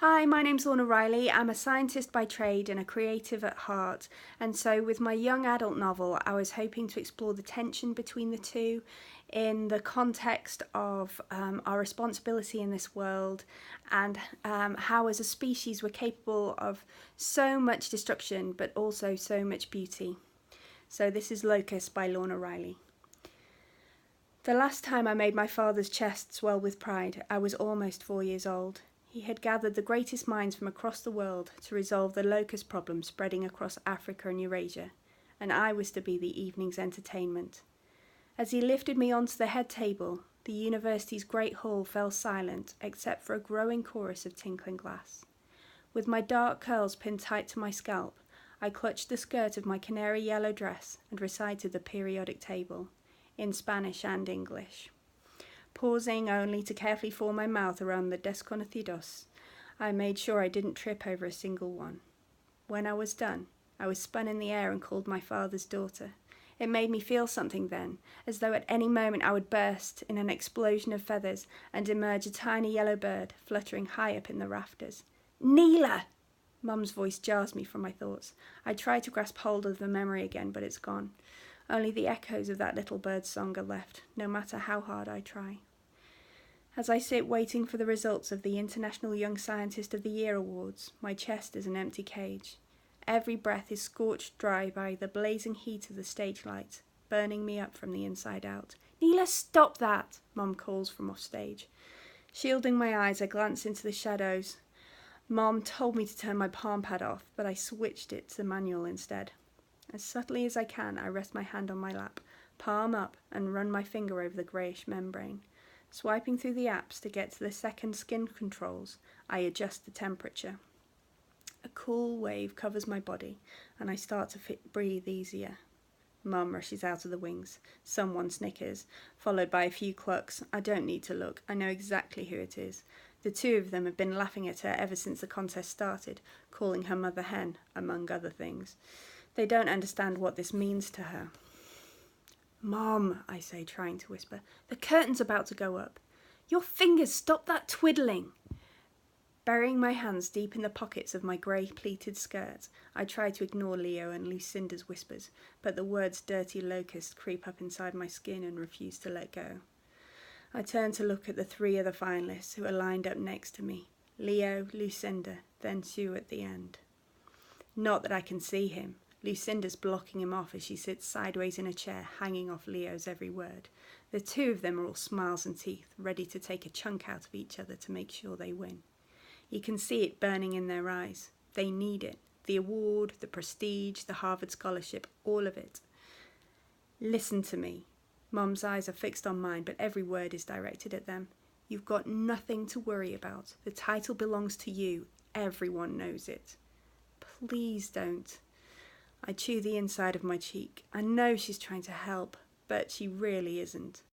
Hi, my name's Lorna Riley. I'm a scientist by trade and a creative at heart. And so, with my young adult novel, I was hoping to explore the tension between the two in the context of our responsibility in this world and how, as a species, we're capable of so much destruction but also so much beauty. So, this is Locusts by Lorna Riley. The last time I made my father's chest swell with pride, I was almost 4 years old. He had gathered the greatest minds from across the world to resolve the locust problem spreading across Africa and Eurasia, and I was to be the evening's entertainment. As he lifted me onto the head table, the university's great hall fell silent except for a growing chorus of tinkling glass. With my dark curls pinned tight to my scalp, I clutched the skirt of my canary yellow dress and recited the periodic table, in Spanish and English. Pausing only to carefully form my mouth around the desconocidos, I made sure I didn't trip over a single one. When I was done, I was spun in the air and called my father's daughter. It made me feel something then, as though at any moment I would burst in an explosion of feathers and emerge a tiny yellow bird fluttering high up in the rafters. Neela! Mum's voice jars me from my thoughts. I try to grasp hold of the memory again, but it's gone. Only the echoes of that little bird's song are left, no matter how hard I try. As I sit waiting for the results of the International Young Scientist of the Year Awards, my chest is an empty cage. Every breath is scorched dry by the blazing heat of the stage lights, burning me up from the inside out. Neela, stop that! Mum calls from off stage. Shielding my eyes, I glance into the shadows. Mom told me to turn my palm pad off, but I switched it to the manual instead. As subtly as I can, I rest my hand on my lap, palm up, and run my finger over the greyish membrane. Swiping through the apps to get to the second skin controls, I adjust the temperature. A cool wave covers my body, and I start to breathe easier. Mum rushes out of the wings. Someone snickers, followed by a few clucks. I don't need to look. I know exactly who it is. The two of them have been laughing at her ever since the contest started, calling her mother hen, among other things. They don't understand what this means to her. Mom, I say, trying to whisper, the curtain's about to go up. Your fingers, stop that twiddling. Burying my hands deep in the pockets of my grey pleated skirt, I try to ignore Leo and Lucinda's whispers, but the words dirty locust creep up inside my skin and refuse to let go. I turn to look at the three other finalists who are lined up next to me. Leo, Lucinda, then Sue at the end. Not that I can see him. Lucinda's blocking him off as she sits sideways in a chair, hanging off Leo's every word. The two of them are all smiles and teeth, ready to take a chunk out of each other to make sure they win. You can see it burning in their eyes. They need it. The award, the prestige, the Harvard scholarship, all of it. Listen to me. Mum's eyes are fixed on mine, but every word is directed at them. You've got nothing to worry about. The title belongs to you. Everyone knows it. Please don't. I chew the inside of my cheek. I know she's trying to help, but she really isn't.